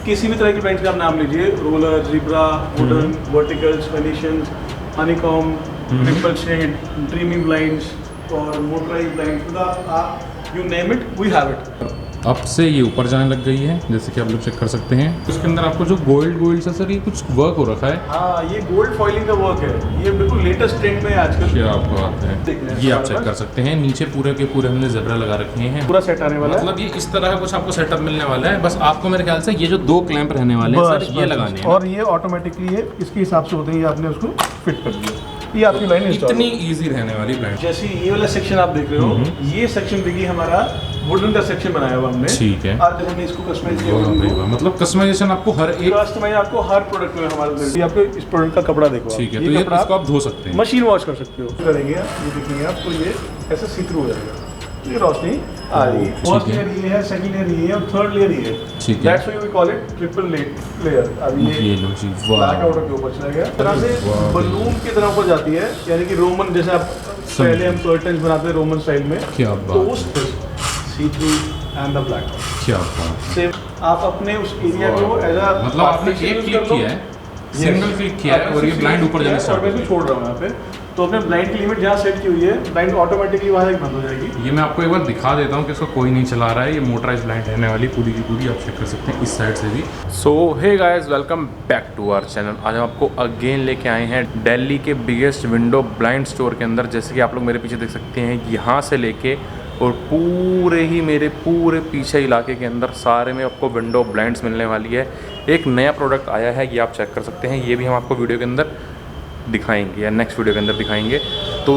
किसी भी तरह की ब्लाइंड्स का आप नाम लीजिए, roller, zebra, wooden, verticals, venetians, honeycomb, triple shade, dreaming blinds और मोटराइज ब्लाइंड्स, मतलब आप you name it we have it. अब से ये ऊपर जाने लग गई है, जैसे कि आप लोग चेक कर सकते हैं। उसके अंदर आपको जो गोल्ड से सर ये कुछ वर्क हो रखा है। हाँ, ये गोल्ड फॉइलिंग का वर्क है, ये बिल्कुल लेटेस्ट ट्रेंड में है आजकल। क्या बात है, ये आप चेक कर सकते हैं। नीचे पूरे के पूरे हमने ज़ेब्रा लगा रखे हैं, पूरा सेट आने वाला है। मतलब ये इस तरह का कुछ आपको सेटअप मिलने वाला है। बस आपको मेरे ख्याल से ये जो 2 क्लैंप रहने वाले हैं सर, ये लगाने हैं और ये ऑटोमेटिकली है, इसके हिसाब से होते हैं। ये आपने उसको फिट कर दिया, ये आपकी लाइन इतनी इजी रहने वाली ब्लाइंड। जैसे ये वाला सेक्शन आप देख रहे हो, ये सेक्शन देखिए हमारा वुडन का सेक्शन बनाया हुआ हमने। ठीक है, आज हमने इसको कस्टमाइज किया। मतलब कस्टमाइजेशन आपको हर एक कस्टमाइज आपको हर प्रोडक्ट में हमारे ये आपको इस प्रोडक्ट का कपड़ा देखो। ठीक है, तो ये इसको आप धो सकते हैं, मशीन वॉश कर सकते हो। करेंगे ये देखेंगे आपको, ये ऐसे सी थ्रू हो जाएगा, ये रोशनी आ रही है। फर्स्ट लेयर ये है, सेकंड लेयर ये है और थर्ड लेयर ये है। ठीक है, that's why we call it triple layer. अब ये लो जी, वाह, ब्लैक आउट के ऊपर चला गया, इस तरह से बलून की तरह ऊपर जाती है, यानी कि रोमन जैसे आप पहले हम कर्टन्स बनाते हैं रोमन स्टाइल में। क्या तो बात, उस see through and the black out. क्या बात, सेम आप अपने उस एरिया को एज अ मतलब आपने एक क्लिक किया है, सिंगल क्लिक किया है और ये ब्लाइंड ऊपर जाना स्टार्ट हो गया। मैं छोड़ रहा हूँ यहाँ पे, तो अपने ब्लाइंड की लिमिट जहाँ सेट की हुई है, ब्लाइंड ऑटोमेटिकली वहाँ तक बंद हो जाएगी। ये मैं आपको एक बार दिखा देता हूँ कि इसको कोई नहीं चला रहा है। ये मोटराइज ब्लाइंड रहने वाली पूरी की पूरी, आप चेक कर सकते हैं इस साइड से भी। So hey guys, welcome back to our channel. आज हम आपको अगेन लेके आए हैं दिल्ली के बिगेस्ट विंडो ब्लाइंड स्टोर के अंदर। जैसे कि आप लोग मेरे पीछे देख सकते हैं, यहाँ से लेके और मेरे पूरे पीछे इलाके के अंदर सारे में आपको विंडो ब्लाइंड्स मिलने वाली है। एक नया प्रोडक्ट आया है, ये आप चेक कर सकते हैं। ये भी हम आपको वीडियो के अंदर दिखाएंगे या नेक्स्ट वीडियो के अंदर दिखाएंगे। तो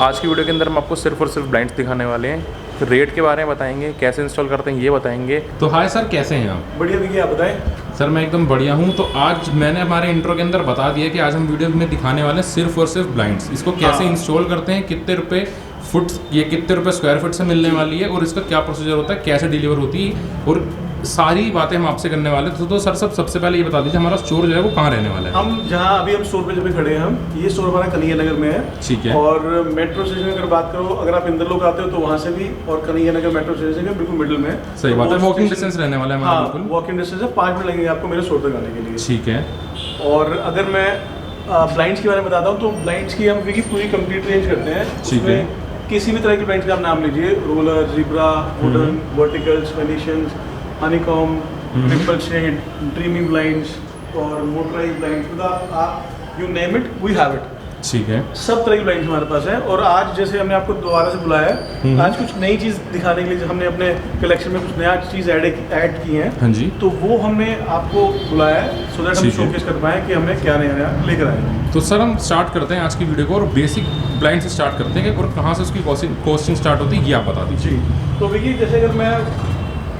आज की वीडियो के अंदर हम आपको सिर्फ और सिर्फ ब्लाइंड्स दिखाने वाले हैं, फिर रेट के बारे में बताएंगे, कैसे इंस्टॉल करते हैं ये बताएंगे। तो हाय सर, कैसे हैं आप? बढ़िया देखिए, आप बताएं। सर मैं एकदम बढ़िया हूँ। तो आज मैंने हमारे इंट्रो के अंदर बता दिया कि आज हम वीडियो में दिखाने वाले हैं सिर्फ और सिर्फ ब्लाइंड्स। इसको कैसे इंस्टॉल करते हैं, कितने रुपए फुट, ये कितने रुपए स्क्वायर फुट से मिलने वाली है और इसका क्या प्रोसीजर होता है, कैसे डिलीवर होती है, और सारी बातें हम आपसे करने वाले थे। तो सर सबसे पहले ये बता दीजिए, हमारा स्टोर जो है वो कहाँ रहने वाला है? हम जहाँ अभी हम स्टोर पे जब खड़े हैं, हम ये स्टोर हमारा कन्हैया नगर में है। ठीक है, और मेट्रो स्टेशन अगर बात करो, अगर आप इंदर लोग आते हो तो वहाँ से भी, और कन्हैया नगर मेट्रो स्टेशन के बिल्कुल मिडिल में। सही बात है, वॉकिंग डिस्टेंस रहने वाला है हमारा। बिल्कुल वॉकिंग डिस्टेंस है, 5 मिनट लगेंगे आपको मेरे स्टोर तक आने के लिए। ठीक है, और अगर मैं ब्लाइंड्स के बारे में बताता हूँ, तो ब्लाइंड्स की हम देखिए पूरी कंप्लीट रेंज करते हैं। ठीक है, किसी भी तरह की ब्लाइंड्स का आप नाम लीजिए, roller, zebra, wooden, verticals, venetians, honeycomb, triple shade, dreaming blinds और मोटराइज ब्लाइंड्स, मतलब आप you name it we have it. ठीक है, सब तरह की ब्लाइंड्स हमारे पास है। और आज जैसे हमने आपको दोबारा से बुलाया है, आज कुछ नई चीज़ दिखाने के लिए हमने अपने कलेक्शन में कुछ नया चीज़ ऐड की है। हाँ जी, तो वो हमने आपको बुलाया है सो दैट हम शोकेस कर पाएँ कि हमने क्या नया लेकर आए हैं। तो सर हम स्टार्ट करते हैं आज की वीडियो को और बेसिक ब्लाइंड से स्टार्ट करते हैं, और कहाँ से उसकी कॉस्टिंग स्टार्ट होती है ये आप बता दीजिए। तो देखिए, जैसे अगर मैं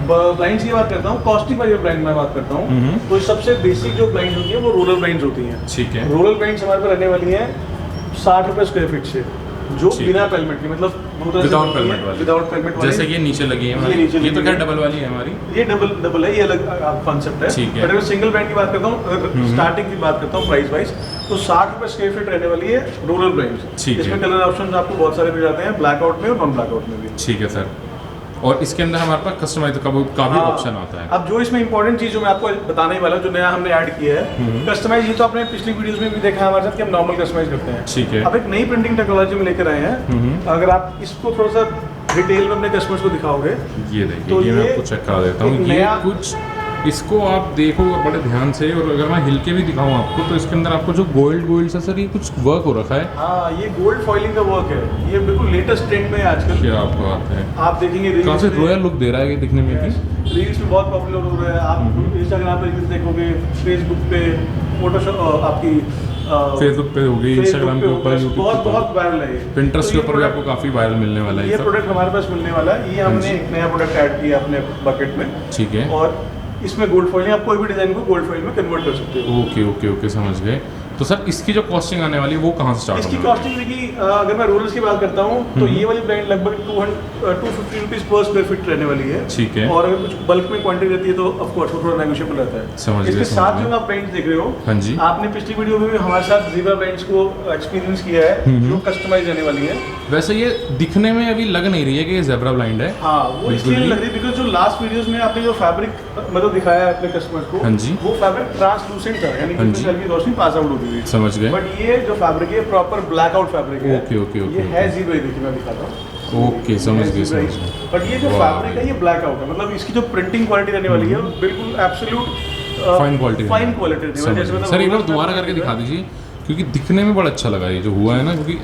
ब्लाइंड्स की बात करता हूँ, कॉस्टिंग वाली ब्लाइंड में बात करता हूँ, तो सबसे बेसिक जो ब्लाइंड होती है वो रोलर ब्लाइंड्स होती हैं। ठीक है, रोलर ब्लाइंड्स हमारे पास रहने वाली हैं 60 रुपये स्क्वायर फीट से, जो बिना पेलमेट की, मतलब विदाउट पेलमेट वाली, जैसे ये नीचे लगी है, ये तो क्या डबल वाली है हमारी, ये डबल है, ये अलग कॉन्सेप्ट है। ठीक है, बट अगर सिंगल ब्लाइंड की बात करता हूँ, स्टार्टिंग की बात करता हूँ प्राइस वाइज, तो 60 रुपये स्क्वायर फीट रहने वाली है रोलर ब्लाइंड्स। इसमें कलर ऑप्शन आपको बहुत सारे मिल जाते हैं, ब्लैकआउट में और नॉन ब्लैकआउट में भी। ठीक है सर, और इसके अंदर हमारे पास कस्टमाइज का भी ऑप्शन आता है। अब जो इसमें इंपॉर्टेंट चीज जो मैं आपको बताने ही वाला, जो नया हमने ऐड किया है कस्टमाइज, ये तो आपने पिछली वीडियोस में भी देखा है हमारे साथ कि हम नॉर्मल कस्टमाइज करते हैं। ठीक है, अब एक नई प्रिंटिंग टेक्नोलॉजी में लेकर आए हैं। अगर आप इसको थोड़ा सा डिटेल में अपने कस्टमर्स को दिखाओगे, ये देखिए, तो ये मैं आपको चेक करा देता हूँ। ये कुछ इसको आप देखो बड़े ध्यान से, और अगर मैं हिल के भी दिखाऊं आपको, तो इसके अंदर आपको जो गोल्ड से सर ये कुछ वर्क हो रखा है। हाँ, ये गोल्ड फॉइलिंग का वर्क है, ये बिल्कुल लेटेस्ट ट्रेंड में है आजकल। क्या बात है, आप देखेंगे काफी रॉयल लुक दे रहा है ये दिखने में भी। रील्स में बहुत पॉपुलर हो रहा है, आप इंस्टाग्राम पे रील्स देखोगे, फेसबुक पे, फोटोशॉप आपकी फेसबुक पे होगी, इंस्टाग्राम के ऊपर, बहुत वायरल है। पिंटरेस्ट के ऊपर भी आपको काफी वायरल मिलने वाला है। ये प्रोडक्ट हमारे पास मिलने वाला है, ये हमने एक नया प्रोडक्ट ऐड किया अपने बकेट में। ठीक है, और इसमें गोल्ड फॉइलिंग, आप कोई भी डिजाइन को गोल्ड फॉइल में कन्वर्ट कर सकते हो। ओके, समझ गए। तो सर इसकी जो कॉस्टिंग आने वाली है वो कहाँ से स्टार्ट इसकी कॉस्टिंग देखिए, अगर मैं रोलर्स की बात करता हूँ तो ये वाली ब्रांड लगभग 250 रुपीज पर स्क्वायर फीट रहने वाली है। ठीक है। और अगर कुछ बल्क में क्वांटिटी रहती है तो ऑफ कोर्स वो थोड़ा नेगोशिएबल रहता है। समझ गए। इसके साथ जो आप ब्रांड्स देख रहे हो, हाँ जी, आपने पिछली वीडियो में भी हमारे साथ ज़ीब्रा ब्रांड्स को एक्सपीरियंस किया है, जो कस्टमाइज रहने वाली है। वैसे ये दिखने में अभी लग नहीं रही है कि ये ज़ेब्रा ब्लाइंड है। हाँ, वो इसलिए लग रही है बिकॉज जो लास्ट वीडियोस में आपने जो फैब्रिक मतलब दिखाया है अपने कस्टमर को, हाँ जी, वो फैब्रिक ट्रांसलूसेंट था, यानी कि उसमें हल्की रोशनी पास आउट होती थी। समझ गए। बट ये जो फैब्रिक है प्रॉपर ब्लैक आउट फैब्रिक है। ओके ओके ओके, ये है ज़ीब्रा, देखिए मैं दिखाता हूँ। ओके, समझ गए समझ गए। बट ये जो फैब्रिक है ये ब्लैक आउट है, मतलब इसकी जो प्रिंटिंग क्वालिटी रहने वाली है वो बिल्कुल absolute fine quality fine quality रहने वाली है। जैसे मतलब सर एक बार दोबारा करके दिखा दीजिए, क्योंकि दिखने में बड़ा अच्छा लगा ये जो हुआ है ना, क्योंकि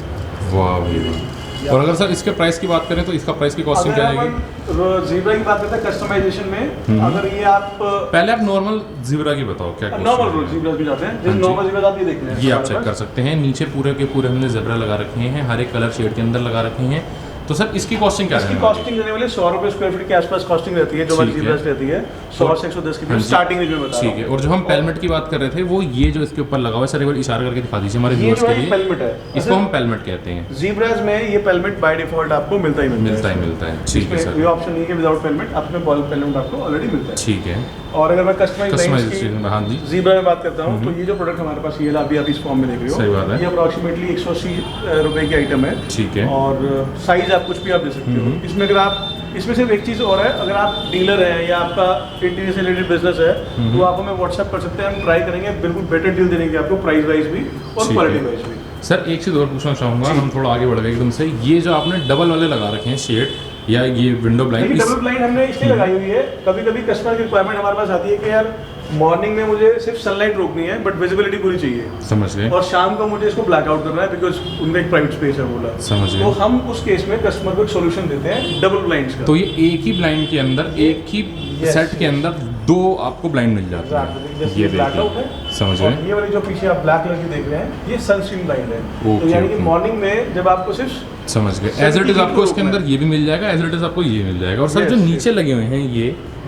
वाह भाई वाह। और अगर सर इसके प्राइस की बात करें तो इसका प्राइस की कॉस्टिंग क्या आएगी? ज़ीब्रा की बात करते हैं कस्टमाइजेशन में, अगर ये आप पहले आप नॉर्मल ज़ीब्रा की बताओ क्या नॉर्मल ज़ीब्रा भी जाते हैं, जैसे नॉर्मल ज़ीब्रा आप ये देखते हैं, ये आप चेक कर सकते हैं। नीचे पूरे के पूरे हमने ज़ेब्रा लगा रखे हैं, हर एक कलर शेड के अंदर लगा रखे हैं। तो सर इसकी कॉस्टिंग क्या है? इसकी कॉस्टिंग रहने वाली 100 रुपये स्क्वायर फीट के आसपास कॉस्टिंग रहती है, जो हमारी ज़ीब्रा रहती है 100 से 110 की स्टार्टिंग रेंज में बता रहा हूं। ठीक है। और जो हम पेलमेट की बात कर रहे थे वो ये जो इसके ऊपर लगा हुआ है, सर एक बार इशारा करके दिखा दीजिए हमारे व्यूअर्स के लिए। पेलमेट है, इसको हम पेलमेट कहते हैं। ज़ीब्रास में ये पेलमेट बाय डिफॉल्ट आपको मिलता ही मिलता है। ठीक है सर, ये ऑप्शन नहीं है कि विदाउट पेलमेट आपको पेलमेट आपको ऑलरेडी मिलता है। ठीक है। और अगर मैं कस्टमाइज हाँ जी, ज़ीब्रा में बात करता हूँ तो ये जो प्रोडक्ट हमारे पास ये अभी आप इस फॉर्म में देख रहे हो, सही बात है, ये अप्रॉक्सीमेटली 180 रुपए की आइटम है। ठीक है। और साइज आप कुछ भी आप दे सकते हो इसमें। अगर आप इसमें सिर्फ एक चीज़ और है, अगर आप डीलर हैं या आपका इंटीरियर से रिलेटेड बिजनेस है तो आप हमें व्हाट्सएप कर सकते हैं, हम ट्राई करेंगे, बिल्कुल बेटर डील देंगे आपको, प्राइस वाइज भी और क्वालिटी वाइज भी। सर एक चीज़ और पूछना चाहूँगा, हम थोड़ा आगे बढ़ गए एकदम से। ये जो आपने डबल वाले लगा रखे हैं शेड या ये विंडो ब्लाइंड, डबल ब्लाइंड हमने इसलिए लगाई हुई है, कभी कभी कस्टमर की रिक्वायरमेंट हमारे पास आती है कि यार मॉर्निंग में मुझे सिर्फ सनलाइट रोकनी है बट विजिबिलिटी पूरी चाहिए, समझ गए, और शाम को मुझे इसको ब्लैकआउट करना है बिकॉज उनका एक प्राइवेट स्पेस है बोला, समझ गए। तो हम उस केस में कस्टमर को एक सोल्यूशन देते हैं डबल ब्लाइंड्स का। तो ये एक ही ब्लाइंड के अंदर, एक ही सेट के अंदर दो आपको ब्लाइंड मिल जाता है। ये देखिए, समझ गए। ये वाली जो पीछे आप ब्लैक कलर की देख रहे हैं ये सनस्क्रीन ब्लाइंड है, तो यानी कि मॉर्निंग में जब आपको सिर्फ, समझ गए, एज इट इज आपको इसके अंदर ये भी मिल जाएगा, एज इट इज आपको ये मिल जाएगा। और सर जो नीचे लगे हुए हैं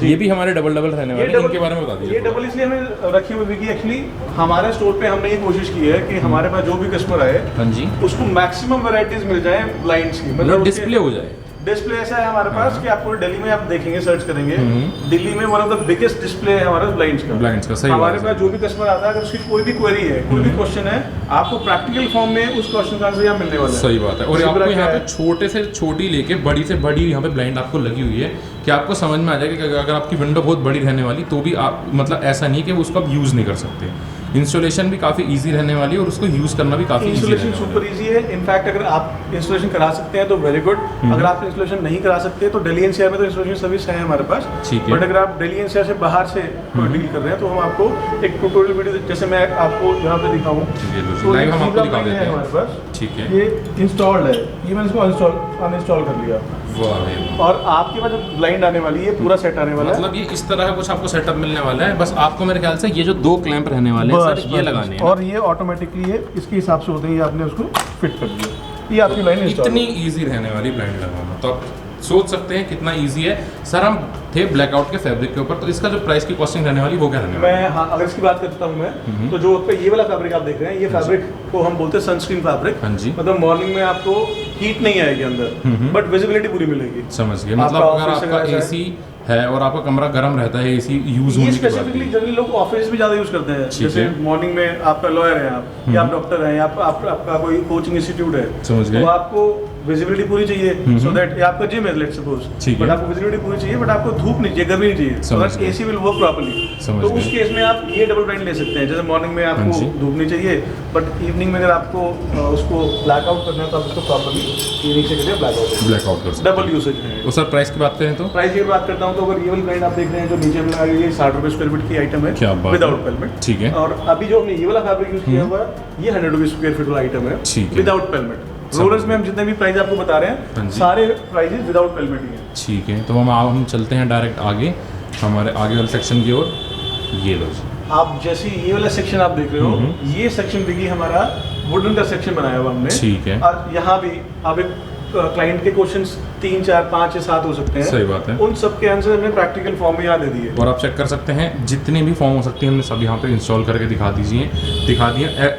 ये भी हमारे डबल रहने वाले हैं, इनके बारे में बता दीजिए। ये डबल इसलिए हमें रखी हुई है कि एक्चुअली हमारे स्टोर पे हमने ये कोशिश की है कि हमारे पास जो भी कस्टमर आए, हाँ जी, उसको मैक्सिमम वैरायटीज मिल जाए ब्लाइंड्स की, मतलब डिस्प्ले हो जाए। डिस्प्ले ऐसा है हमारे पास कि आपको दिल्ली में आप देखेंगे, सर्च करेंगे, दिल्ली में one of the biggest display है हमारे ब्लाइंड्स का। सही हमारे पास जो भी कस्टमर आता है, अगर उसकी कोई भी क्वेरी है, कोई भी क्वेश्चन है, आपको प्रैक्टिकल फॉर्म में उस क्वेश्चन का आंसर यहाँ मिलने वाला है। सही बात है। और आपको यहाँ पे छोटे से छोटी लेके बड़ी से बड़ी यहाँ पे ब्लाइंड आपको लगी हुई है कि आपको समझ में आ जाएगा कि अगर आपकी विंडो बहुत बड़ी रहने वाली तो भी आप, मतलब ऐसा नहीं कि वो उसको आप यूज़ नहीं कर सकते। इंस्टॉलेशन भी काफ़ी इजी रहने वाली है और उसको यूज़ करना भी काफ़ी इजी है। सुपर इजी है। इनफैक्ट अगर आप इंस्टॉलेशन करा सकते हैं तो वेरी गुड, अगर आप इंस्टॉलेशन नहीं करा सकते तो दिल्ली एनसीआर में तो इंस्टॉलेशन सर्विस है हमारे पास, ठीक है। बट अगर आप दिल्ली एनसीआर से बाहर से कोई डील कर रहे हैं तो हम आपको एक ट्यूटोरियल वीडियो, जैसे मैं आपको यहाँ पे दिखाऊँ, लाइव हम आपको दिखा देते हैं हमारे पास, ठीक है। ये इंस्टॉल्ड है, ये मैंने इसको अनइंस्टॉल कर लिया, और आपके पास जब ब्लाइंड आने वाली है, पूरा सेट आने वाला है, मतलब ये इस तरह का कुछ आपको सेटअप मिलने वाला है। बस आपको मेरे ख्याल से ये जो दो क्लैंप रहने वाले हैं सर, ये लगाने हैं, और ये ऑटोमेटिकली है, इसके हिसाब से होते हैं, ये आपने उसको फिट कर दिया, ये आपकी ब्लाइंड इंस्टॉल। इतनी इजी रहने वाली ब्लाइंड लगाना, तो आप सोच सकते हैं कितना इजी है। सर हम थे ब्लैकआउट के फैब्रिक के ऊपर, तो इसका जो प्राइस की कॉस्टिंग रहने वाली वो क्या रहने वाली? मैं हाँ, अगर इसकी बात करता हूँ मैं, तो जो ये वाला फैब्रिक आप देख रहे हैं, ये फैब्रिक को हम बोलते हैं सनस्क्रीन फैब्रिक। हाँ जी, मतलब मॉर्निंग में आपको हीट नहीं आएगी अंदर, बट विजिबिलिटी पूरी मिलेगी। समझ गए। मतलब अगर आपका एसी है और आपका कमरा गर्म रहता है, एसी यूज होने के बाद, जनरली लोग ऑफिस भी ज़्यादा यूज करते हैं, जैसे मॉर्निंग में आपका लॉयर है आप, या आप डॉक्टर हैं, या आपका कोई कोचिंग इंस्टीट्यूट है, समझ गए, तो आपको विजिबिलिटी पूरी चाहिए, सो दैट आपका जिम है लेट्स सपोज, बट आपको विजिबिलिटी पूरी चाहिए, बट आपको धूप नहीं चाहिए, गर्मी नहीं चाहिए, अगर एसी विल वर्क प्रॉपर्ली, तो उस केस में आप ये डबल ब्लाइंड ले सकते हैं। जैसे मॉर्निंग में आपको धूप नहीं चाहिए, बट इवनिंग में अगर आपको उसको ब्लैकआउट करना है तो आप उसको प्रॉपर्ली ये नीचे करके ब्लैकआउट कर सकते हैं। डबल यूसेज है। तो सर प्राइस की बात करें तो? प्राइस की बात करता हूँ तो अगर ये वाली ब्लाइंड आप देख रहे हैं जो नीचे में लगा है, ये 60 रुपये स्क्वायर फीट की आइटम है विदाउट पेलमेट, ठीक है। और अभी जो हमने ये वाला फैब्रिक यूज किया हुआ है, ये 100 रुपये स्क्वायर फीट वाला आइटम है विदाउट पेलमेट। रोलर्स में हम जितने भी प्राइस आपको बता रहे हैं, सारे प्राइसेस विदाउट पेलमेट ही हैं। ठीक है, तो हम चलते हैं डायरेक्ट आगे, हमारे आगे वाले सेक्शन की ओर। ये लो आप, जैसे ये वाला सेक्शन आप देख रहे हो, ये सेक्शन देखिए हमारा वुडन का सेक्शन बनाया हुआ हमने, ठीक है। और यहाँ भी आप एक क्लाइंट के क्वेश्चंस 3, 4, 5 या 7 हो सकते हैं। सही बात है। उन सब के आंसर हमने प्रैक्टिकल फॉर्म में यहाँ दे दिए। और आप चेक कर सकते हैं जितने भी फॉर्म हो सकते हैं हमने सब यहाँ पे इंस्टॉल करके दिखा दिए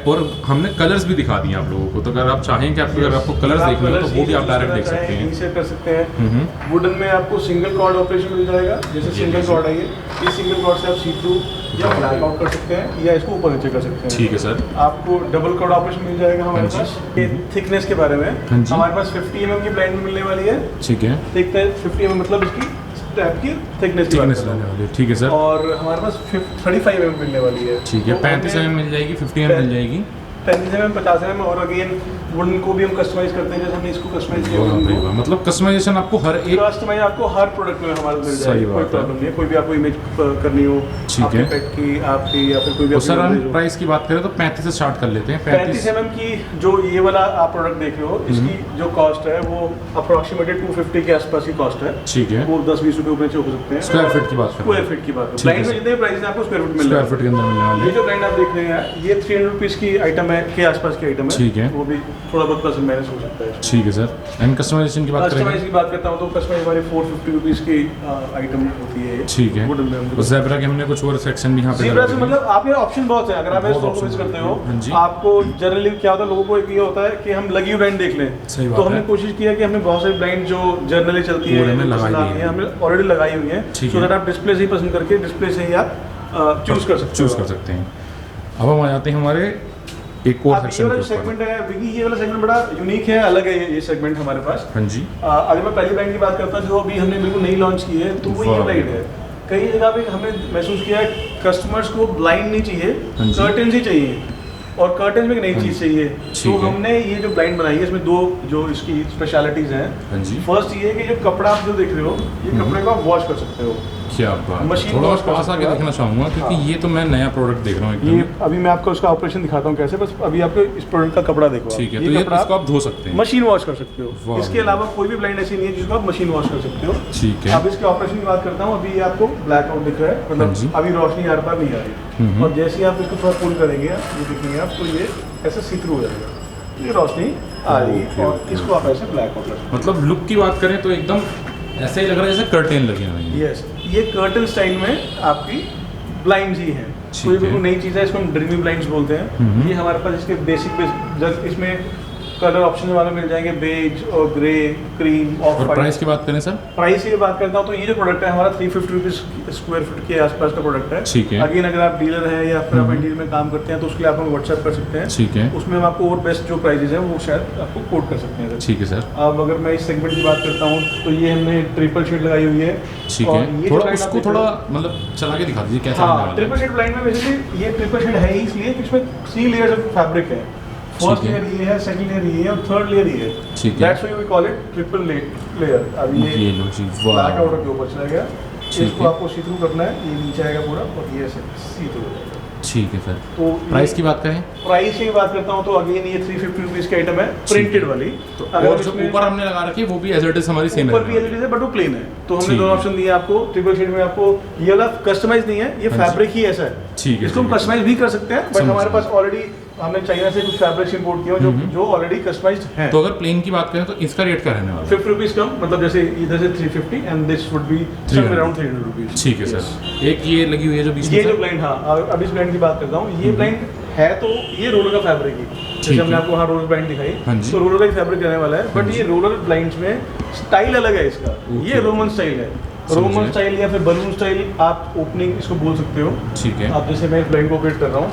और हमने कलर्स भी दिखा दिए आप लोगों को। तो अगर आप चाहें कि अगर आपको कलर्स देखने हो तो वो भी आप डायरेक्ट देख सकते हैं, इसे कर सकते हैं। वुडन में आपको सिंगल कॉर्ड ऑपरेशन मिल जाएगा, जैसे सिंगल कॉर्ड है ये सिंगल कॉर्ड से आप सी थ्रू या ब्लैक आउट कर सकते हैं या इसको ऊपर नीचे कर सकते हैं। ठीक है सर। आपको डबल कॉर्ड ऑपरेशन मिल जाएगा हमारे पास। ये थिकनेस के बारे में हमारे पास 50 mm की ब्लाइंड मिलने वाली है। ठीक है। थिकनेस 50 mm मतलब इसकी स्ट्रैप की थिकनेस लेने वाली है। ठीक है सर। और हमारे पास 35 mm मिलने वाली है। ठीक है। 35 mm मिल जाएगी, 50 mm मिल जाएगी, 35 mm, 50 mm। और अगेन वुडन को भी हम कस्टमाइज करते हैं, जैसे हमने इसको कस्टमाइज किया। मतलब कस्टमाइजेशन आपको हर एक कस्टमाइज आपको हर प्रोडक्ट में हमारे मिल जाएगा, कोई प्रॉब्लम नहीं है। कोई भी आपको इमेज करनी हो आपके पेट की, आपकी या फिर कोई भी। सर हम प्राइस की बात करें तो 35 से स्टार्ट कर लेते हैं। 35 mm की जो ये वाला आप प्रोडक्ट देख रहे हो, इसकी जो कॉस्ट है वो अप्रोक्सीमेटली 250 के आसपास की कॉस्ट है। ठीक है। वो 10-20 रुपए ऊपर हो सकते हैं। स्क्वायर फीट की बात करें, स्क्वायर फीट की बात है। ब्लाइंड में जितने प्राइस है आपको स्क्वायर फीट मिल रहा है, स्क्वायर फीट के अंदर मिलने वाली है। ये जो ब्लाइंड आप देख रहे हैं ये 300 रुपीस की आइटम है, के आसपास की आइटम है। ठीक है। वो भी थोड़ा बहुत प्लस माइनस हो सकता है। ठीक है सर। एंड कस्टमाइजेशन की बात करें, कस्टमाइज की बात करता हूँ तो कस्टमाइज हमारी 450 रुपीस की आइटम होती है। ठीक है। और ज़ेब्रा के हमने कुछ और सेक्शन भी यहाँ पे ज़ेब्रा से मतलब आपके ऑप्शन बहुत है। अगर आप इस स्टोर को विजिट करते हो, आपको जनरली क्या होता है, लोगों को एक ये होता है कि हम लगी हुई ब्लाइंड देख लें। तो हमने कोशिश किया कि हमने बहुत सारी ब्लाइंड जो जनरली चलती है हमने ऑलरेडी लगाई हुई है, सो दैट आप डिस्प्ले से ही पसंद करके डिस्प्ले से ही आप चूज कर सकते हैं। अब हम आ जाते हैं हमारे एक और सेगमेंट है विकी। ये वाला सेगमेंट बड़ा यूनिक है, अलग है ये सेगमेंट हमारे पास। हाँ जी। अगर मैं पहली ब्रांड की बात करता हूँ जो अभी हमने बिल्कुल नई लॉन्च की है, तो वो ये ब्लाइंड है। कई जगह पे हमने महसूस किया है कस्टमर्स को ब्लाइंड नहीं चाहिए, कर्टन्स ही चाहिए, और कर्टन्स में एक नई चीज़ चाहिए। तो हमने ये जो ब्लाइंड बनाई है इसमें 2 जो इसकी स्पेशलिटीज हैं। फर्स्ट ये है कि जो कपड़ा आप जो देख रहे हो, ये कपड़े को आप वॉश कर सकते हो। क्या बात, थोड़ा पास आके देखना चाहूँगा क्योंकि ये तो मैं नया प्रोडक्ट देख रहा हूँ। ये अभी मैं आपको उसका ऑपरेशन दिखाता हूँ कैसे। बस अभी आपको इस प्रोडक्ट का कपड़ा देखो। ठीक है। तो ये इसको आप धो सकते हैं, मशीन वॉश कर सकते हो। इसके अलावा कोई भी ब्लाइंड ऐसी नहीं है जिसको आप मशीन वॉश कर सकते हो। ठीक है। अब इसके ऑपरेशन की बात करता हूँ। अभी आपको ब्लैक आउट दिख रहा है, मतलब अभी रोशनी आर पार नहीं आ रही, और जैसे ही आप इसको थोड़ा पुल करेंगे ये देखेंगे आप, तो ये ऐसे सी थ्रू हो जाएगा, ये रोशनी आ रही है, और इसको आप ऐसे ब्लैक आउट कर सकते हो। मतलब लुक की बात करें तो एकदम ऐसे ही लग रहा है जैसे कर्टेन लगे हुए हैं। यस, ये कर्टन स्टाइल में आपकी ब्लाइंड्स ही हैं। कोई बिल्कुल नई चीज़ है, इसको हम ड्रीमी ब्लाइंड्स बोलते हैं। ये हमारे पास इसके बेसिक इसमें कलर ऑप्शन हमारे मिल जाएंगे, बेज और ग्रे, क्रीम और प्राइस की बात करें सर, प्राइस की बात करता हूँ तो ये जो प्रोडक्ट है हमारा 350 रुपीज़ स्क्वायर फीट के आसपास का प्रोडक्ट है। ठीक है। अगेन अगर आप डीलर हैं या फिर आप डील में काम करते हैं तो उसके लिए आप हमें व्हाट्सएप कर सकते हैं। ठीक है। उसमें हम आपको और बेस्ट जो प्राइजेज हैं वो शायद आपको कोट कर सकते हैं। ठीक है सर। अब अगर मैं इस सेगमेंट की बात करता हूँ तो ये हमने ट्रिपल शेड लगाई हुई है। ठीक है। थोड़ा उसको थोड़ा मतलब चला के दिखा दीजिए कैसा है। ट्रिपल शेड ब्लाइंड में बेसिकली ये ट्रिपल शेड है ही इसलिए कि इसमें 3 लेयर्स ऑफ फैब्रिक है। फर्स्ट लेयर ये है, सेकंड लेयर ये है, और थर्ड लेयर ये है। ठीक है। That's why we call it triple layer. अब ये लो जी, वाह, ब्लैक आउट के ऊपर चला गया। इसको आपको सी थ्रू करना है, ये नीचे आएगा पूरा, और ये सी थ्रू हो जाएगा। ठीक है सर। तो प्राइस की बात करें, प्राइस की बात करता हूँ तो अगेन ये 350 रुपीज़ की आइटम है, प्रिंटेड वाली। तो और जो ऊपर हमने लगा रखी है वो भी एज इट इज हमारी सेम है, ऊपर भी एज इट इज है, बट वो प्लेन है। तो हमने दोनों ऑप्शन दिए आपको। ट्रिपल शेड में आपको ये वाला कस्टमाइज नहीं है, ये फैब्रिक ही ऐसा है। ठीक है। इसको हम कस्टमाइज भी कर सकते हैं, बट हमारे पास ऑलरेडी हमने चाइना से कुछ फैब्रिक्स इंपोर्ट किए जो ऑलरेडी कस्टमाइज्ड हैं। तो अगर प्लेन की बात करें तो इसका रेट क्या रहने वाला है? 50 रुपीज़ कम, मतलब जैसे इधर से 350 and this would be around 300 rupees. ठीक है सर। एक ये लगी हुई है जो बीच में, ये जो ब्लाइंड, हाँ अब इस ब्लाइंड की बात करता हूँ। ये ब्लाइंड है तो ये रोलर का फैब्रिक ही, जैसे हमने आपको वहाँ रोलर ब्लाइंड दिखाई, तो रोलर का ही फैब्रिक रहने वाला है। बट ये रोलर ब्लाइंड्स में स्टाइल अलग है इसका। ये रोमन स्टाइल है, रोमन स्टाइल या फिर बलून स्टाइल आप ओपनिंग इसको बोल सकते हो। ठीक है। आप जैसे मैं इस ब्लाइंड को ऑपरेट कर रहा हूँ,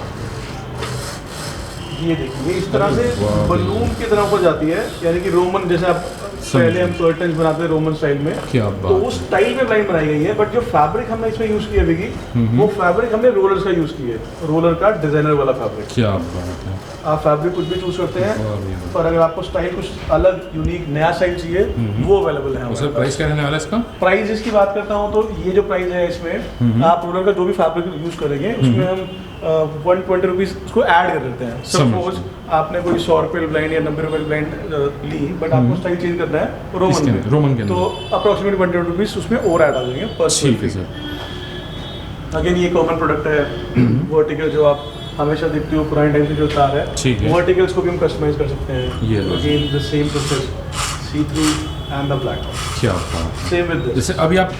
ये देखिए इस तरह से बलून की तरह ऊपर जाती है, यानी कि रोमन जैसे आप पहले हम कर्टन्स बनाते हैं रोमन स्टाइल में, क्या बात, तो उस स्टाइल में ब्लाइंड बनाई गई है। बट जो फैब्रिक हमने इसमें यूज किया विकी, वो फैब्रिक हमने रोलर्स का यूज किया है, रोलर का डिजाइनर वाला फैब्रिक। क्या बात है। आप फैब्रिक कुछ भी चूज करते हैं, पर अगर आपको स्टाइल कुछ अलग यूनिक नया स्टाइल चाहिए वो अवेलेबल है। उसका प्राइस क्या रहने वाला है इसका? प्राइस इसकी बात करता हूँ तो ये जो प्राइस है इसमें आप रोलर का जो भी फैब्रिक यूज करेंगे उसमें हम 120 रुपीज़ उसको ऐड कर देते हैं। सपोज आपने कोई 100 रुपये ब्लाइंड या 90 रुपये ब्लाइंड ली, बट आपको स्टाइल चेंज करना है रोमन के, तो अप्रोक्सीमेटली 120 रुपीज़ उसमें और ऐड आ जाएंगे पर स्क्वायर फीट। अगेन ये कॉमन प्रोडक्ट है वर्टिकल, जो आप हमेशा देखते हो पुराने टाइम से जो तार है, वर्टिकल्स को भी हम कस्टमाइज कर सकते हैं। Again the same process, see through and the black out. क्या बात। Same with this. जैसे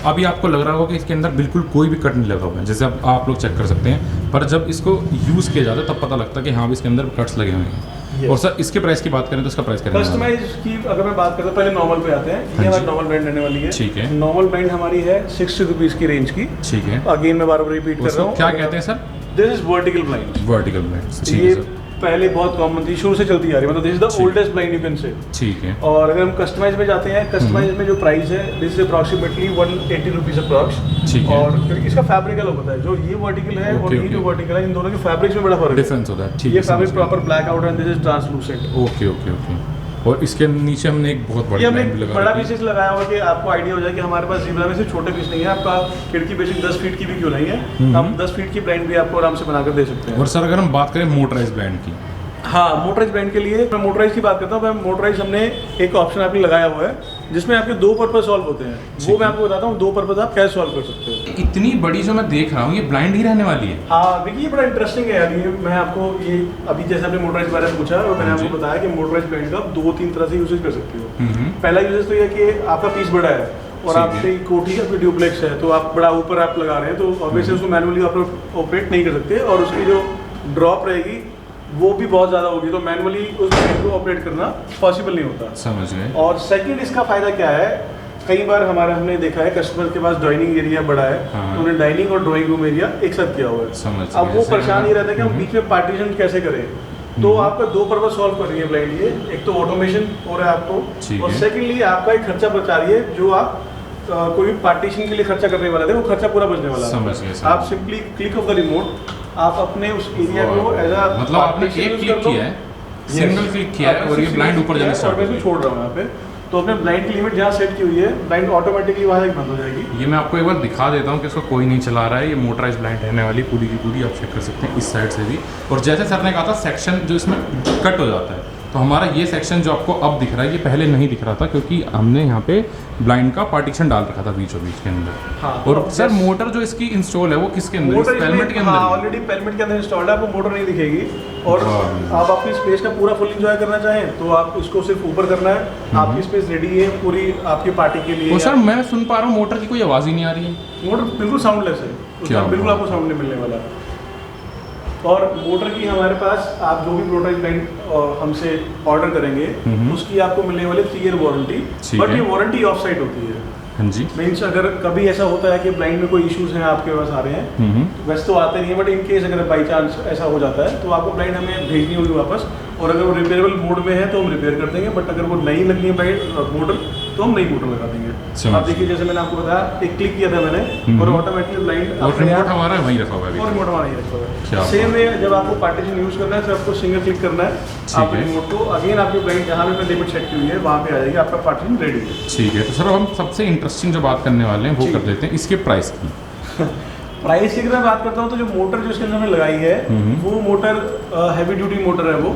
अभी आपको लग रहा होगा कि इसके अंदर बिल्कुल कोई भी कट नहीं लगा हुआ है, जैसे अब आप लोग चेक कर सकते हैं, पर जब इसको यूज़ किया जाता है तब पता लगता है कि हाँ भी इसके अंदर कट्स लगे हुए हैं। और सर इसके प्राइस की बात करें तो इसका प्राइस क्या है? कस्टमाइज की अगर मैं बात करता हूँ, पहले नॉर्मल पे आते हैं। ये हमारी नॉर्मल ब्रांड रहने वाली है। ठीक है। नॉर्मल ब्रांड हमारी है 60 रुपीज़ की रेंज की। ठीक है। अगेन मैं बार बार रिपीट कर रहा हूँ। क्या कहते हैं sir? This is vertical blind. Vertical blind. ये पहले बहुत कॉमन थी, शुरू से चलती आ रही है, मतलब this is the oldest blind you can say. ठीक है। और अगर हम कस्टमाइज में जाते हैं, कस्टमाइज में जो प्राइस है this is approximately 180 rupees approx. ठीक है। और क्योंकि इसका फैब्रिक अलग होता है, जो ये वर्टिकल है और ये जो वर्टिकल है, इन दोनों के फैब्रिक्स में बड़ा फर्क है, डिफरेंस होता है। ठीक है। ये फैब्रिक प्रॉपर ब्लैक आउट है, this is translucent. Okay okay okay. और इसके नीचे हमने एक बहुत बड़ा हमने भी लगा बड़ा पीस इस लगाया हुआ कि आपको आइडिया हो जाए कि हमारे पास ज़ीब्रा में सिर्फ छोटे पीस नहीं है। आपका खिड़की बेसिक 10 फीट की भी क्यों नहीं है, हम 10 फीट की ब्लाइंड भी आपको आराम से बनाकर दे सकते हैं। और सर अगर हम बात करें मोटराइज ब्लाइंड की, हाँ, मोटराइज ब्रांड के लिए मैं मोटराइज की बात करता हूँ। मैं मोटराइज हमने एक ऑप्शन आपने लगाया हुआ है जिसमें आपके 2 पर्पस सॉल्व होते हैं। वो मैं आपको बताता हूँ 2 पर्पस आप कैसे सॉल्व कर सकते हो। इतनी बड़ी जो मैं देख रहा हूँ ये ब्लाइंड ही रहने वाली है। हाँ देखिए, ये बड़ा इंटरेस्टिंग है यार। ये मैं आपको ये अभी जैसे आपने मोटराइज बारे में पूछा और मैंने आपको बताया कि मोटराइज ब्रांड का 2-3 तरह से यूजेज कर सकते हो। पहला यूजेज तो ये कि आपका पीस बड़ा है और आपकी कोठी आपकी ड्यूप्लेक्स है, तो आप बड़ा ऊपर आप लगा रहे हैं, तो ऑब्वियसली उसको मैनुअली आप ऑपरेट नहीं कर सकते और उसकी जो ड्रॉप रहेगी वो भी बहुत ज़्यादा होगी, तो मैनुअली उस ब्रांड को ऑपरेट करना पॉसिबल नहीं होता। समझ गए। और सेकंड इसका फ़ायदा क्या है, कई बार हमने देखा है कस्टमर के पास डाइनिंग एरिया बड़ा है, तो उन्हें डाइनिंग और ड्राइंग रूम एरिया एक साथ किया हुआ है। अब वो परेशान ही रहता है कि हम बीच में पार्टीशन कैसे करें। तो आपका 2 पर्पस सॉल्व कर रही है ब्लाइंड। ये एक तो ऑटोमेशन हो रहा है आपको, और सेकेंडली आपका एक खर्चा बचा रही है। जो आप कोई भी पार्टीशन के लिए खर्चा करने वाला थे वो खर्चा पूरा बचने वाला है। आप simply click of the remote आप अपने उस एरिया को एज अ, मतलब आपने एक क्लिक किया है, सिंगल क्लिक किया है और ये ब्लाइंड ऊपर जाना स्टार्ट हो गई। छोड़ रहा हूँ यहाँ पे, तो अपने ब्लाइंड की लिमिट जहाँ सेट की हुई है, ब्लाइंड ऑटोमेटिकली वहाँ तक बंद हो जाएगी। ये मैं आपको एक बार दिखा देता हूँ कि इसको कोई नहीं चला रहा है। ये मोटराइज ब्लाइंड रहने वाली पूरी की पूरी, आप चेक कर सकते हैं इस साइड से भी। और जैसे सर ने कहा था सेक्शन जो इसमें कट हो जाता है, तो हमारा ये सेक्शन जो आपको अब दिख रहा है ये पहले नहीं दिख रहा था, क्योंकि हमने यहाँ पे ब्लाइंड का पार्टीशन डाल रखा था बीचों बीच के अंदर। हाँ, और सर मोटर जो इसकी इंस्टॉल है वो किसके अंदर? इस पेलमेट के अंदर। हाँ, ऑलरेडी पेलमेट के अंदर इंस्टॉल्ड है, आपको मोटर नहीं दिखेगी। और आप अपनी स्पेस का पूरा फुल एंजॉय करना चाहें तो आप इसको सिर्फ ऊपर करना है, आपकी स्पेस रेडी है पूरी आपकी पार्टी के लिए। तो सर मैं सुन पा रहा हूँ मोटर की कोई आवाज़ ही नहीं आ रही है। मोटर बिल्कुल साउंडलेस है, उसमें बिल्कुल आपको साउंड नहीं मिलने वाला। और मोटर की हमारे पास आप जो भी मोटराइज ब्लाइंड हमसे ऑर्डर करेंगे उसकी आपको मिलने वाली 3 ईयर वारंटी, बट ये वारंटी ऑफ साइट होती है। हाँ जी। मीन्स अगर कभी ऐसा होता है कि ब्लाइंड में कोई इश्यूज हैं आपके पास आ रहे हैं, वैसे तो आते नहीं है, बट इन केस अगर बाई चांस ऐसा हो जाता है तो आपको ब्लाइंड हमें भेजनी होगी वापस, और अगर वो रिपेयरेबल मोड में है तो हम रिपेयर कर देंगे, बट अगर वो नहीं लगनी है ब्लाइंड मोटर तो हम नई मोटर लगा देंगे। आप देखिए जैसे मैंने आपको बताया, एक क्लिक किया था मैंने और ऑटोमेटिकली ब्लाइंड, और रिमोट हमारा वहीं रखा हुआ है, और रिमोट हमारा यहीं रखा हुआ है। सेम वे जब आपको पार्टीशन यूज करना है तो आपको सिंगल क्लिक करना है, आप रिमोट को अगेन आपकी ब्लाइंड जहाँ भी लिमिट सेट की हुई है वहाँ पे आ जाएगी, आपका पार्टीशन रेडी है। ठीक है, तो सर हम सबसे इंटरेस्टिंग जो बात करने वाले हैं वो कर देते हैं इसके प्राइस की। प्राइस की अगर मैं बात करता हूँ तो जो मोटर जो इसके अंदर हमने लगाई है वो मोटर हैवी ड्यूटी मोटर है वो,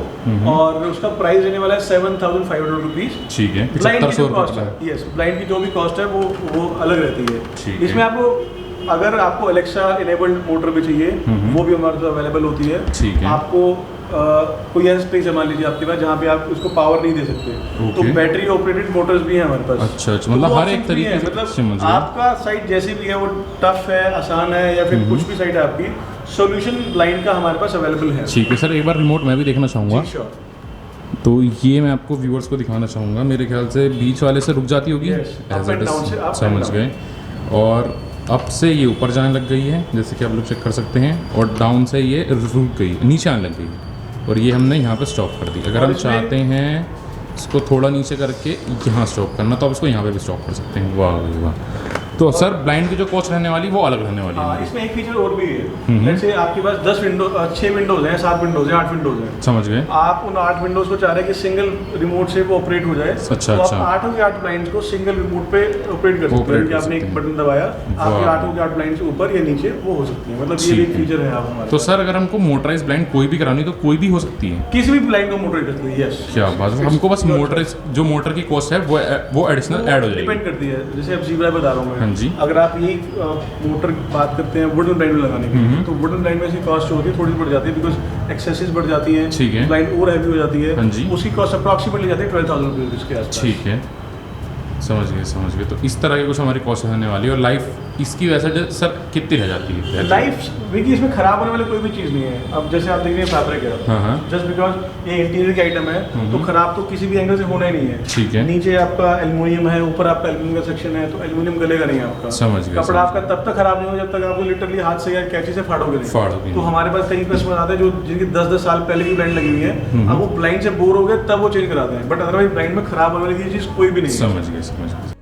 और उसका प्राइस रहने वाला है 7,500 रुपीज। ठीक है, ब्लाइंड की जो कॉस्ट है, यस, ब्लाइंड की जो भी कॉस्ट है वो अलग रहती है। इसमें आपको अगर आपको अलेक्सा इनेबल्ड मोटर भी चाहिए वो भी हमारे पास अवेलेबल होती है। ठीक है। आपको कोई ऐसा स्पेस है मान लीजिए आपके पास जहाँ पे आप उसको पावर नहीं दे सकते, तो बैटरी ऑपरेटेड मोटर्स भी हैं हमारे पास। अच्छा, मतलब हर एक तरीके से, मतलब आपका साइट जैसी भी है, वो टफ है, आसान है, या फिर कुछ भी साइट है आपकी, सोल्यूशन ब्लाइंड का हमारे पास अवेलेबल है। ठीक है सर, एक बार रिमोट मैं भी देखना चाहूँगा। तो ये मैं आपको व्यूअर्स को दिखाना चाहूँगा, मेरे ख्याल से बीच वाले से रुक जाती होगी, समझ गए, और अप से ये ऊपर जाने लग गई है जैसे कि आप लोग चेक कर सकते हैं, और डाउन से ये रुक गई, नीचे आने लग गई है, और ये हमने यहाँ पे स्टॉप कर दी। अगर हम चाहते हैं इसको थोड़ा नीचे करके यहाँ स्टॉप करना तो आप इसको यहाँ पे भी स्टॉप कर सकते हैं। वाह वाह। तो सर ब्लाइंड की जो कॉस्ट रहने वाली वो अलग रहने वाली है। इसमें एक फीचर और भी है, जैसे आपके पास 10 विंडो 6 विंडोज हैं, 7 विंडोज हैं, 8 विंडोज हैं, समझ गए। आप उन 8 विंडोज को चाह रहे हैं कि सिंगल रिमोट से वो ऑपरेट हो जाए। अच्छा, तो आप 8 के 8 ब्लाइंड्स को सिंगल रिमोट पे ऑपरेट कर सकते हैं कि आपने एक बटन दबाया, आपके 8 के 8 ब्लाइंड्स ऊपर या नीचे वो हो सकती है। मतलब ये एक फीचर है आप हमारे। तो सर अगर हमको मोटराइज ब्लाइंड कोई भी करानी तो कोई भी हो सकती है, किसी भी ब्लाइंड को मोटराइज कर सकती है। यस, क्या बात है। हमको बस मोटराइज जो मोटर की कॉस्ट है वो एडिशनल ऐड हो जाएगी, डिपेंड करती है। जैसे अब ज़ीब्रा बता रहा हूँ मैं। हाँ जी। अगर आप ये मोटर बात करते हैं वुडन ब्लाइंड में लगाने की, तो वुडन ब्लाइंड में इसकी कॉस्ट जो होती है थोड़ी बढ़ जाती है, बिकॉज एक्सेसरीज बढ़ जाती हैं, ब्लाइंड और हैवी हो जाती है। हाँ जी। उसकी कॉस्ट अप्रॉक्सीमेटली जाती है 12,000 रुपीज़ के आसपास। ठीक है। समझ गए। तो इस तरह की कुछ हमारी कॉस्ट होने वाली है। और लाइफ इसकी वैसे सर कितनी रह जाती है लाइफ? देखिए इसमें खराब होने वाली कोई भी चीज़ नहीं है। अब जैसे आप देख रहे हैं फैब्रिक है, जस्ट बिकॉज ये इंटीरियर की आइटम है तो खराब तो किसी भी एंगल से होना ही नहीं है। ठीक है। नीचे आपका एल्युमिनियम है, ऊपर आपका एल्युमिनियम का सेक्शन है, तो एल्युमिनियम गलेगा नहीं आपका। समझ गए। कपड़ा आपका तब तक खराब नहीं हो जब तक आपको लिटरली हाथ से या कैंची से फाड़ोगे नहीं। तो हमारे पास कई कस्टमर आते हैं जो जिनकी 10-10 साल पहले की ब्रांड लगी हुई है, अब वो ब्लाइंड से बोर हो गए तब वो चेंज कराते हैं, बट अदरवाइज ब्रांड में खराब होने वाली चीज़ कोई भी नहीं है। समझ गए।